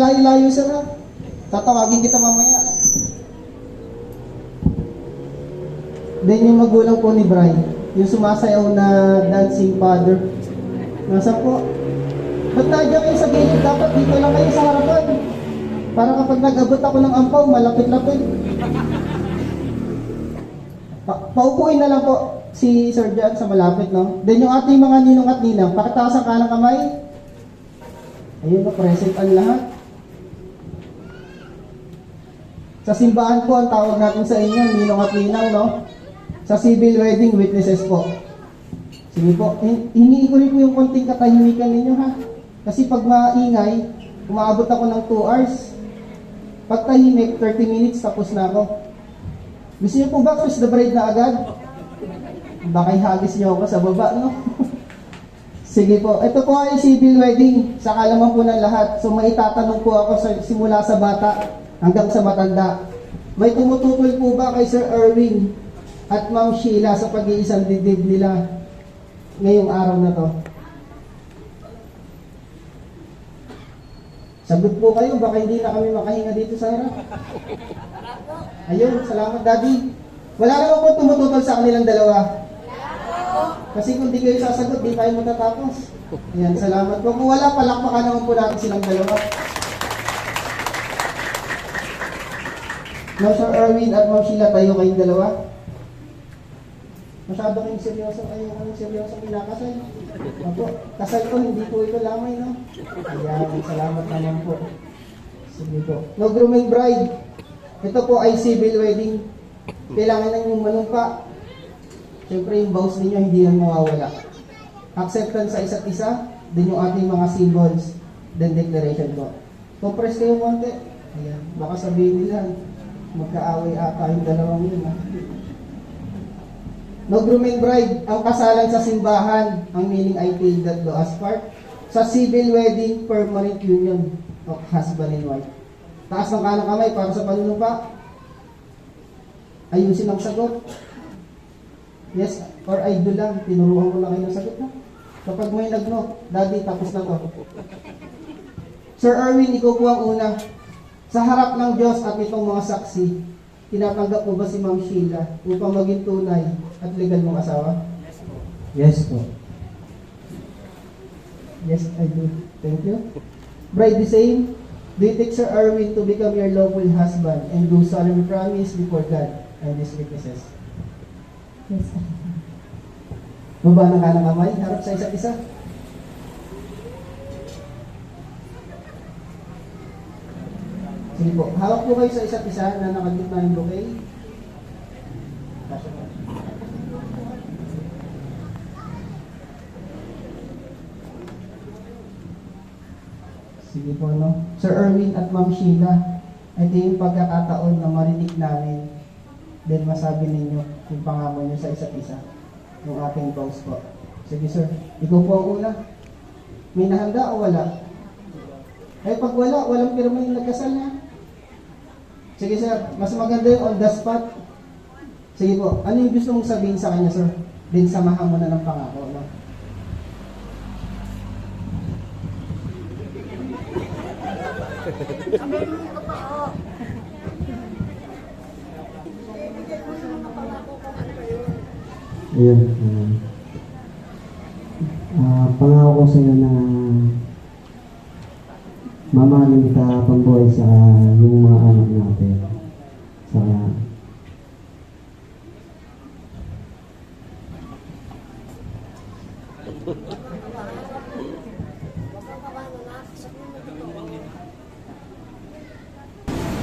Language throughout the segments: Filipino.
malayo-layo sir ha. Tatawagin kita mamaya. Then yung magulang po ni Bri, yung sumasayaw na dancing father. Nasa po? Ba't nandiyan kayo sa gilid? Dapat dito lang kayo sa harapan. Para kapag nag-abot ako ng ampaw, malapit-lapit. Paupuin na lang po si Sir Jan sa malapit, no? Then yung ating mga ninong at ninang, pakitaas ang kanang kamay. Ayun na, present ang lahat. Sa simbahan po, ang tawag natin sa inyo, ninong at ninang, no? Sa civil wedding, witnesses po. Sige po, hingi ko rin po yung konting katahimikan ninyo, ha? Kasi pag maingay, umaabot ako ng 2 hours. Pag tahimik, 30 minutes, tapos na ako. Gusto niyo po ba kiss the bride na agad? Baka ihagis niyo ako sa baba, no? Sige po. Ito po ay civil wedding. Sa kalaman po ng lahat. So maitatanong po ako simula sa bata hanggang sa matanda. May tumututol po ba kay Sir Erwin at Ma'am Sheila sa pag-iisang dibdib nila ngayong araw na to? Sagot po kayo, baka hindi na kami makahinga dito sa harap. Ayun, salamat Daddy. Wala naman po tumututol sa kanilang dalawa. Kasi kung di kayo sasagot, di tayo matatapos. Ayan, salamat po. Kung wala, palakpakan naman po natin silang dalawa. Ma'am Sir Erwin at Ma'am Sheila, tayo kayong dalawa. Masyado kayong seryoso, ayaw kayong seryoso kinakasal. Opo, kasal ko, hindi po ito lamay, no? Ayan, salamat naman po. Sige po. No groom and bride. Ito po ay civil wedding. Kailangan na yung manumpa. Siyempre yung vows ninyo hindi yan mawawala. Acceptance sa isa't isa, din yung ating mga symbols, then declaration po. Compress kayo konti. Ayan, baka sabihin nila, magkaaway ata yung dalawang yun, ha? No groom and bride, ang kasalan sa simbahan, ang meaning ay paid that law as part. Sa civil wedding, permanent union of husband and wife. Taas ng kanang kamay para sa panunumpa. Ayusin ang sagot. Yes or I do lang. Tinuruan ko lang kayo ng sagot na. Kapag may nag-no, Daddy, tapos na to. Sir Erwin, ikaw po ang una. Sa harap ng Diyos at itong mga saksi, tinatanggap mo ba si Ma'am Sheila upang maging tunay at legal mong asawa? Yes po. Yes, I do. Thank you. Bride, the same. Do you take Sir Erwin to become your lawful husband and do solemn promise before God and these witnesses? Yes, sir. Baba ng kanang kamay, harap sa isa't isa. Sige po, hawak po kayo sa isa't isa na nakagitna yung bouquet. Sige po, no? Sir Erwin at Ma'am Sheila, ito yung pagkakataon na marinig namin, then masabi ninyo yung pangamon nyo sa isa't isa, yung ating vows po. Sige sir, ikaw po ang una. May nahanda o wala? Eh pag wala, walang pirma yung nagkasal na. Sige sir, mas maganda yung on the spot. Sige po, ano yung gusto mong sabihin sa kanya sir? Then samahan mo na ng pangako, no? Ayun. Pangako ko sa iyo na mamahalin kita pambuhay sa yung mga anak natin. Sa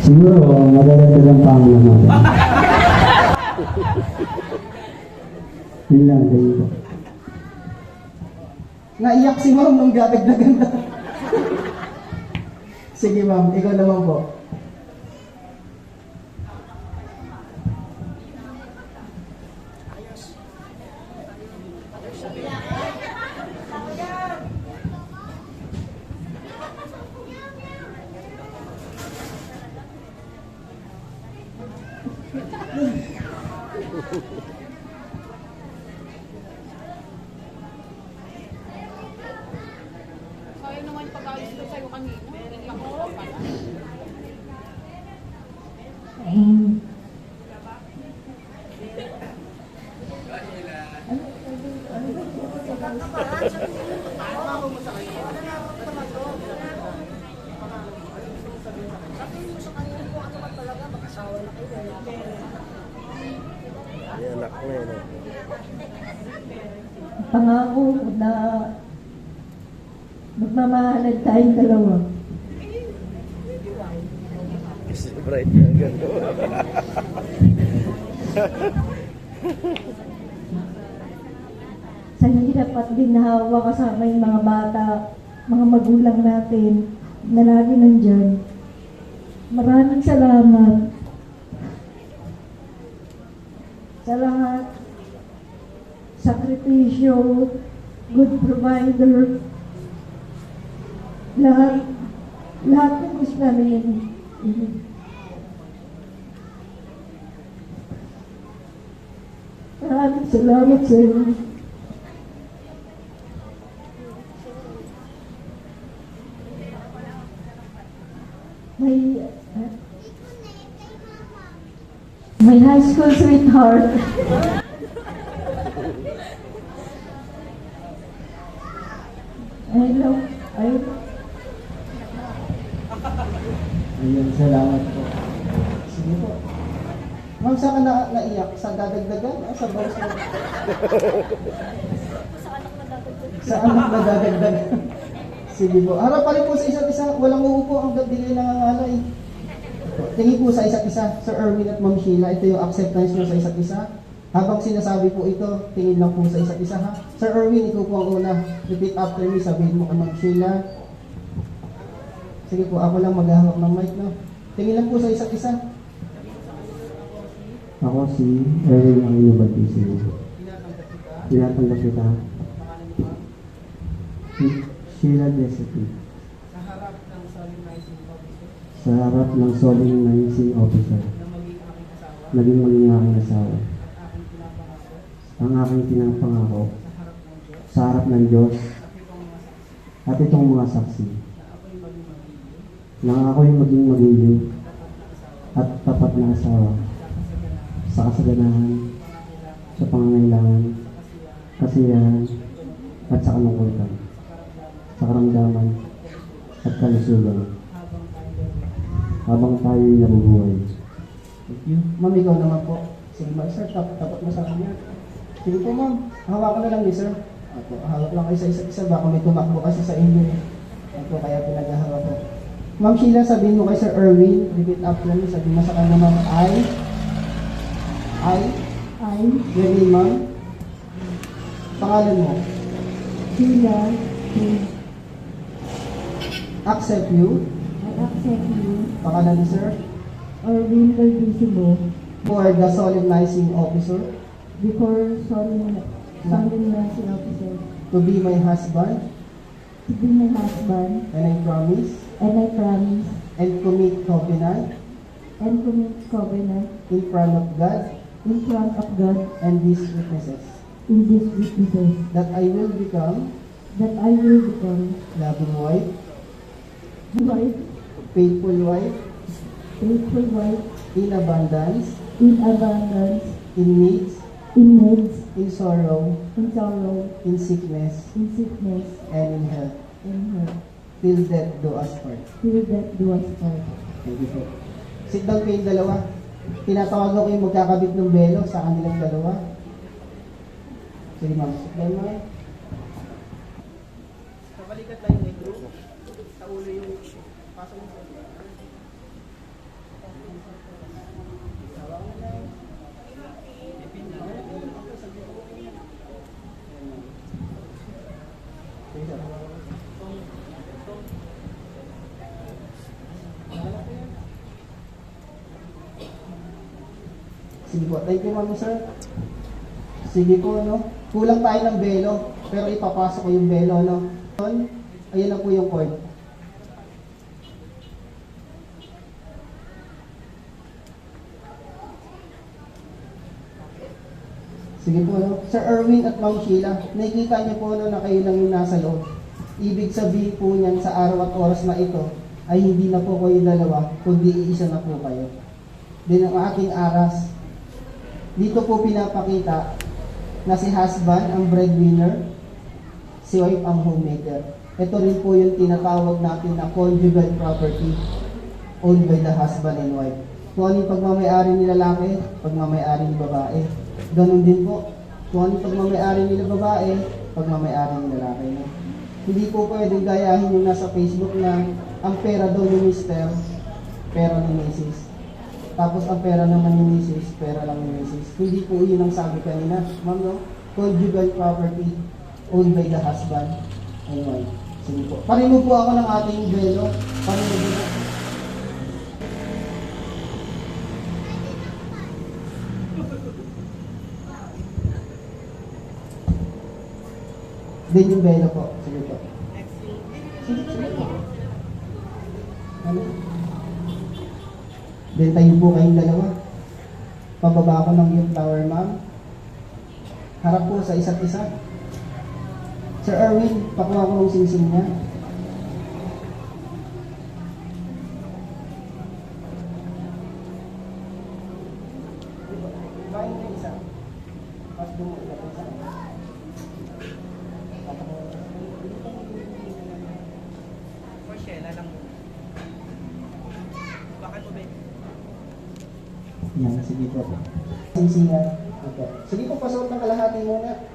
siguro madadagdagan pa ang natin. Yun lang, ganyan po. Naiyak si ma'am nung dadagdagan na. Sige ma'am, ikaw naman po. Sayang naman pag-ayos ko sa'yo kanina. Ako pala. May anak na yun. Pangako na magmamahalan tayong dalawa. Kasi bright na gano'n. Sa hirap at ginhawa kasama yung mga bata, mga magulang natin na lagi nandyan. Maraming salamat sa lahat. Sakripisyo, good provider, lahat ng gusto namin. Maraming salamat sa iyo. My high school sweetheart. Ayun, salamat po. Sige po. Ma'am, saan ka naiyak? Sa dadagdagan? O sa boss mo? Sa anak na dadagdagan. Sige po. Harap pa rin po sa isa't isa. Walang uupo hanggang di kayo nangangalay. Tingin po sa isa't isa. Sir Erwin at Ma'am Sheila, ito yung acceptance nyo sa isa't isa. Habang sinasabi po ito, tingin lang po sa isa't isa ha. Sir Erwin, ikaw po ang una. Repeat after me, sabihin mo kay Ma'am Sheila. Sige po, ako lang maghahawak ng mic, no? Tingin lang po sa isa't isa. Ako si Erwin ang inyong baptismo. Tinatanggap kita. Sheila Jessica. Sa harap ng solemnizing officer. Naging maging aking asawa. Ang aking pinapangako. Sa harap ng Diyos. At itong mga saksi. Nang ako'y maging magiging at tapat na asawa. Sa kasaganahan, sa pangangailangan, kasiyahan, at sa kalungkutan, sa karamdaman, at kalusugan, habang tayo'y nabubuhay. Thank you. Ma'am, ikaw naman po. Sige ma'am, sir, tapat mo sa kanya. Sige po ma'am, hawakan na lang ni sir. Ako, hawak lang kayo sa isa't isa, baka may tumakbo kasi sa inyo. Ako, kaya pinaghahawak ko. Ma'am Sheila, sabihin mo kay Sir Erwin, repeat after me, sabihin mo sa kanya ma'am, I, your name ma'am, pangalan mo, Sheila, accept you, I accept you, pangalan ni Sir, Erwin Baldisimo, for the solemnizing officer, before solemnizing officer, to be my husband, to be my husband, and I promise, and commit covenant, in front of God, in front of God, and these witnesses, in these witnesses, that I will become that I will become loving wife, wife, faithful wife, faithful wife, in abundance, in abundance, in needs, in needs, in sorrow, in sorrow, in sickness, in sickness, and in health, in health, till death do us part. till death do us part. Thank you po. Sit down kayong dalawa. Tinatawagan ko yung magkakabit ng belo sa kanilang dalawa. Sige ma'am, sit down ma'am. Kabalikat tayo ng group. Sa ulo yung pasok mo. Sige po, thank you ma'am sir. Sige po, no? Kulang tayo ng belo, pero ipapasok ko yung belo, no? Ayan na po yung cord. Sige po, no? Sir Erwin at Ma'am Sheila, nakikita niyo po no, na kayo lang yung nasa loob. Ibig sabihin po niyan sa araw at oras na ito, ay hindi na po kayo dalawa, kundi iisa na po kayo. Din ang ating aras, dito po pinapakita na si husband ang breadwinner, si wife ang homemaker. Ito rin po yung tinatawag natin na conjugal property owned by the husband and wife. Kung ano yung pagmamayari ni lalaki, pagmamayari ni babae. Ganon din po. Kung ano yung pagmamayari ni babae, pagmamayari ni lalaki. No? Hindi po pwedeng gayahin yung nasa Facebook na ang pera daw ni Mr. pera ni Mrs. Tapos ang pera naman ni Mrs. pera lang ni Mrs. Hindi po yun ang sabi kanina. Ma'am, no? Conjugal property owned by the husband and wife. Sige po. Parimove po ako ng ating velo. Parimove po. Din yung velo po. Sige po. Sige po. Ano? Then tayo po kayong dalawa. Pababa ko ng yung flower, ma'am. Harap po sa isa't isa. Sir Erwin, pakuha ko ng singsing niya. Bahin niya isa. Mas dumuin na po isa. Yan, sige po. Singsingan. Okay. Sige po, pasuot ng kalahati muna.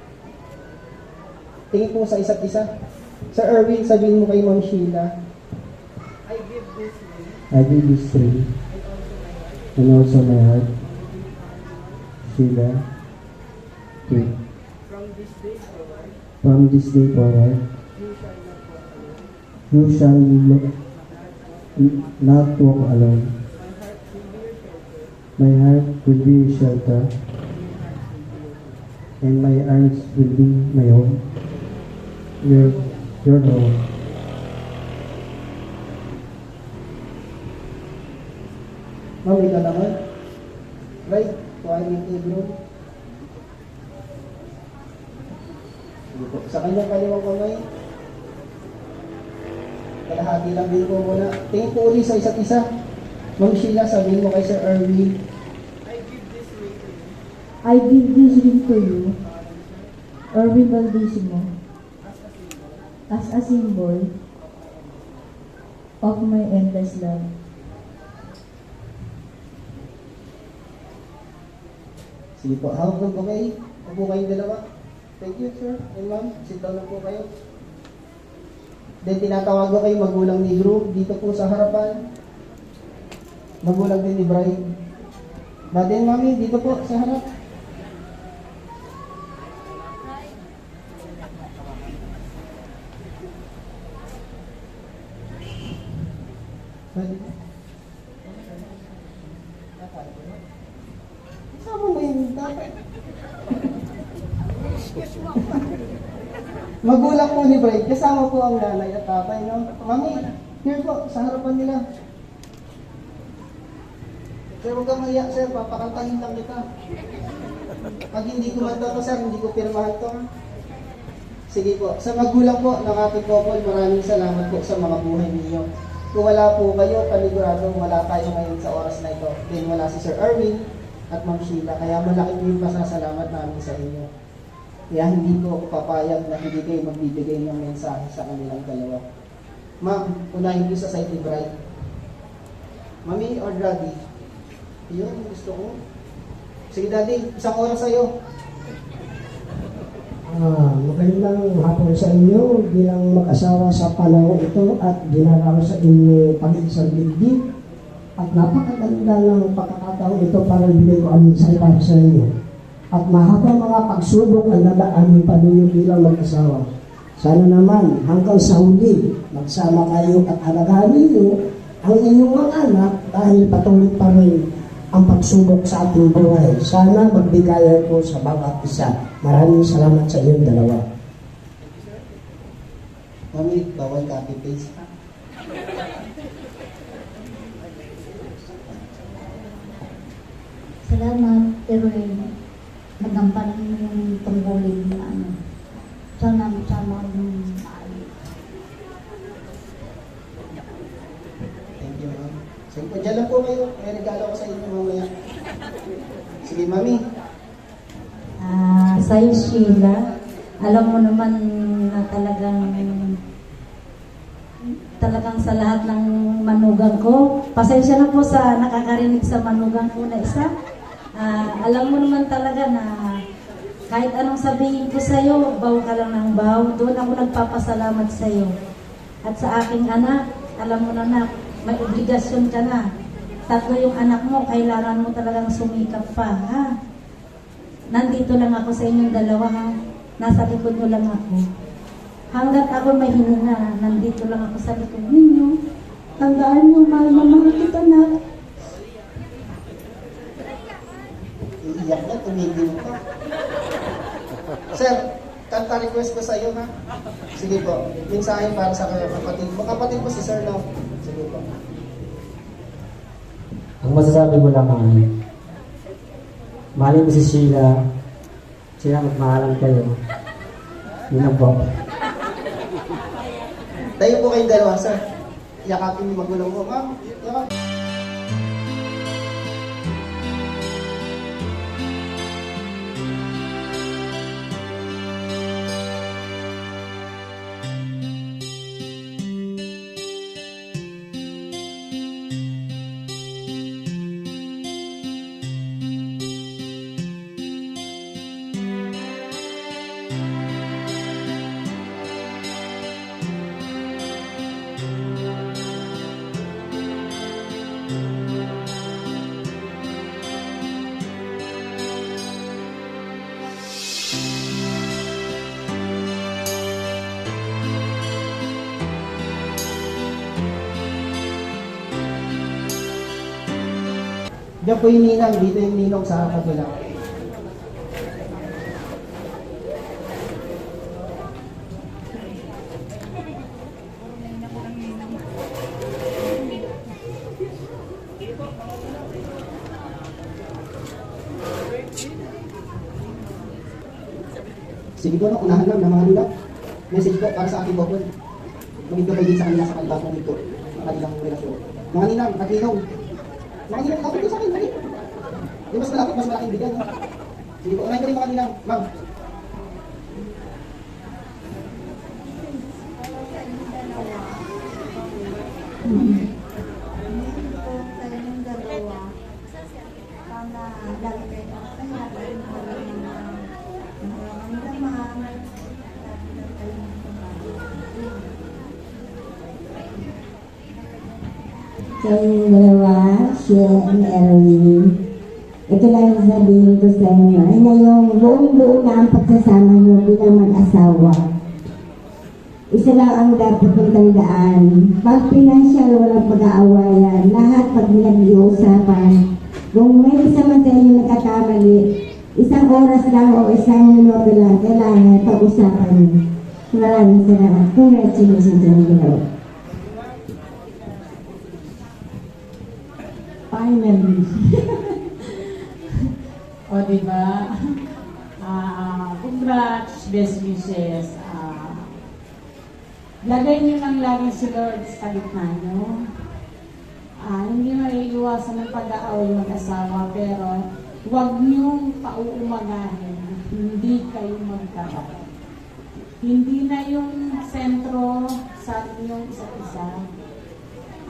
Tingin po sa isa't isa. Sir Erwin, sabihin mo kay Ma'am Sheila. I give this ring and also my heart. Sheila, take. From this day forward, you shall not walk alone. My heart will be your shelter, and my arms will be my home. Your home. Ma'am, ikaw naman. Right? Kuhain yung table. Sige po. Sa kanyang kaliwang kamay. Kalahati lang din po muna. Tingin po ulit sa isa't isa. Ma'am Sheila, sabihin mo kay Sir Erwin. I give this ring to you, Erwin Valdesimo, as a symbol of my endless love. Sige po. Hawak lang po kayo. Upo kayong dalawa. Thank you, sir. And ma'am, sit down na po kayo. Then tinatawag ko kayo magulang ni Drew dito po sa harapan. Magulang din ni Bride. Then mami, dito po sa harap. Kasama mo yung tatay. Magulang po ni Bride, kasama po ang nanay at tatay, no? Mami, here po, sa harapan nila. Sir, huwag kang maiyak, sir. Papakantahin lang kita. Pag hindi ko manda to, sir, hindi ko pirmahan to. Sige po. Sa magulang po ng ating couple, maraming salamat po sa mga buhay ninyo. Kung wala po kayo, paniguradong wala tayo ngayon sa oras na ito. Then wala si Sir Erwin at Ma'am Sheila. Kaya malaki po yung pasasalamat namin sa inyo. Kaya hindi po ako papayag na hindi kayo magbibigay ng mensahe sa kanilang dalawa. Ma'am, unahin ko sa side ni Bride. Mami or Daddy? Yun, gusto ko. Sige, Daddy, isang oras sa'yo. Magandang hapon sa inyo bilang mag-asawa sa panahon ito at ginagawa sa inyo pag-iisang digdig at napakaganda ng pagkakataon ito para ibigay ko ang mensahe para sa inyo at mahabang mga pagsubok ang dadaanin pa ninyo bilang mag-asawa. Sana naman hanggang sa huli magsama kayo at alagaan ninyo ang inyong mga anak dahil patuloy pa rin ang pagsubok sa ating buhay. Sana magbigayan ko sa bawat isa. Maraming salamat sa inyong dalawa. Mami, bawal copy-paste. Salamat, Erwin. Nagampanan mo yung tungkulin na ano. Sana sama yung maayos. Thank you, ma'am. Sige po, dyan lang po kayo. May regalo ko sa inyo mamaya. Sige, Mami. Sa'yo, Sheila, alam mo naman na talagang talagang sa lahat ng manugang ko. Pasensya na po sa nakakarinig sa manugang ko na isa. Alam mo naman talaga na kahit anong sabihin ko sa'yo, baw ka lang ng baw. Doon ako nagpapasalamat sa'yo. At sa aking anak, alam mo na na, may obligasyon ka na. 3 yung anak mo, kailangan mo talagang sumikap pa, ha? Nandito lang ako sa inyong 2, ha? Nasa likod mo lang ako. Hanggat ako may hininga, nandito lang ako sa likod ninyo. Tandaan niyo, mahal na mahal kita na. Iiyak na, tumigil ka. Sir, kanta request ko sa iyo, ha? Sige po. Mensahe para sa kanya kapatid mo. Kapatid mo si Sir, no? Sige po. Ang masasabi ko lang ay, mahalin mo si Sheila, sila magmahalan kayo. Yun lang po. Tayo po kayong 2, sir. Yakapin niyo magulang mo. Ma'am, yakapin. Diyan po yung ninang, dito yung ninong sa kabila. Sige po, no, unahan lang ng mga nila. Message po para sa ating bukod. Maging gabay din sa kanila sa kanilang dito, ang kanilang relasyon. Mga ninang, katinong. Mga ninang, kapit sa akin, dali. Yung mas malapit, mas malaking bigyan. No? Sige po, unahin ko rin mga ninang. Ma'am. Sa inyong 2, sana lagi kayo masaya, lagi mo lang naman, Sa inyong 2, Shea and Erwin, ito lang ang sabihin ko sa inyo. Ay ngayong buong-buo na ang pagsasama niyo bilang mag-asawa. Isa lang ang dapat kong tandaan. Pag pinansyal, walang pag-aawayan. Lahat pag nag-iusapan. Kung may isa man sa inyo nagkakamali, 1 oras lang o 1 minuto lang, kailangan pag-usapan niyo. Maraming salamat. Congratulations sa inyo dalawa. Finally. O, diba? Congrats, best wishes. Lagay niyo lang lagi si Lord sa gitna niyo. Hindi maiiwasan ng pag-aaway mag-asawa, pero huwag niyong pauumagahin. Hindi kayo magkakapatid. Hindi na yung sentro sa inyong isa't isa.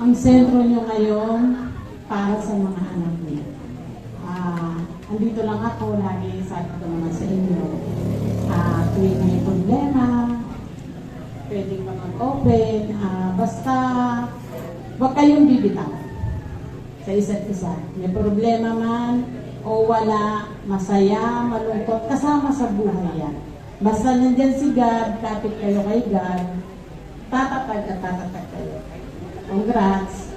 Ang sentro niyo ngayon para sa mga anak niyo. Andito lang ako, lagi sabi ko naman sa inyo. Tuwing may problema, pwedeng ka mag-open. Basta, huwag kayong bibitaw sa isa't isa. May problema man o wala, masaya, malungkot, kasama sa buhay yan. Basta nandyan si God, kapit kayo kay God, tatatag at tatatag kayo. Congrats!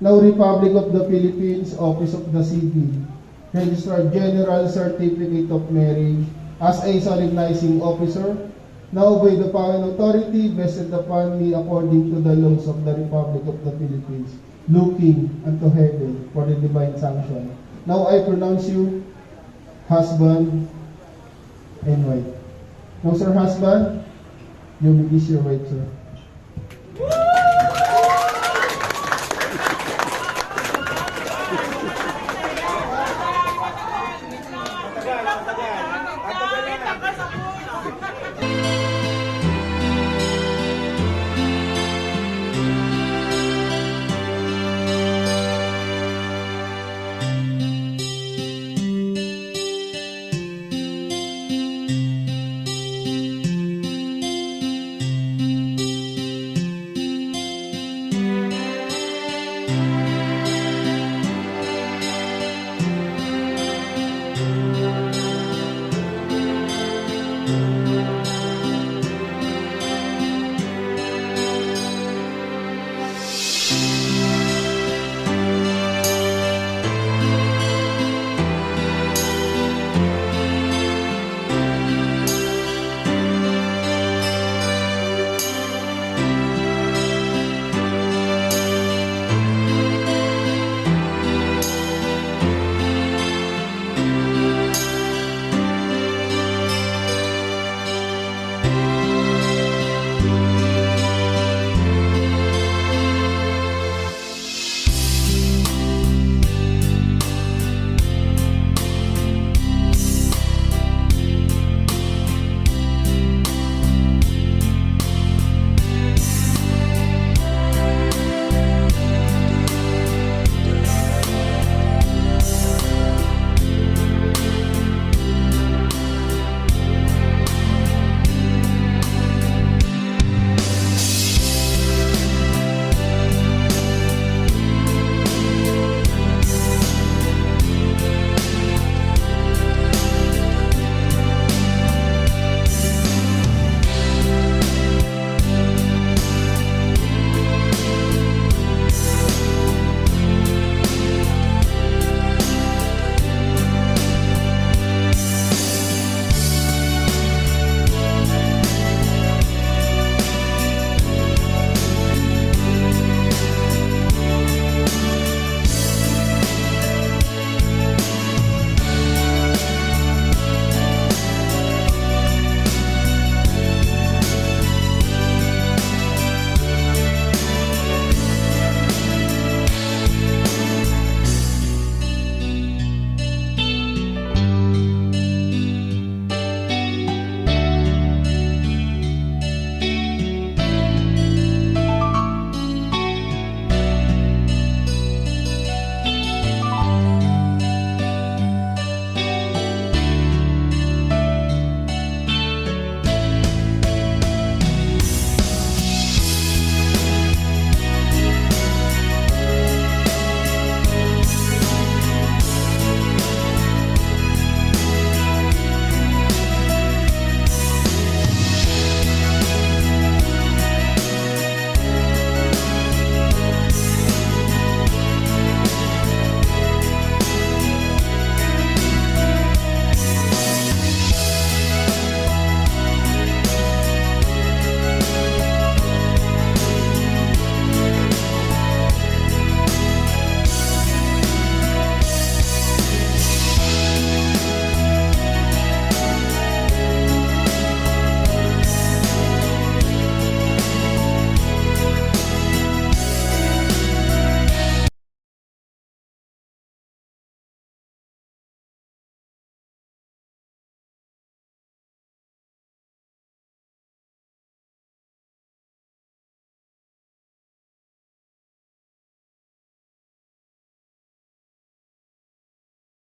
Now, Republic of the Philippines, Office of the Civil, Registrar General Certificate of Marriage, as a solemnizing officer, now by the power and authority vested upon me according to the laws of the Republic of the Philippines, looking unto heaven for the divine sanction. Now I pronounce you husband and wife. Now, sir husband, you may kiss your wife, sir.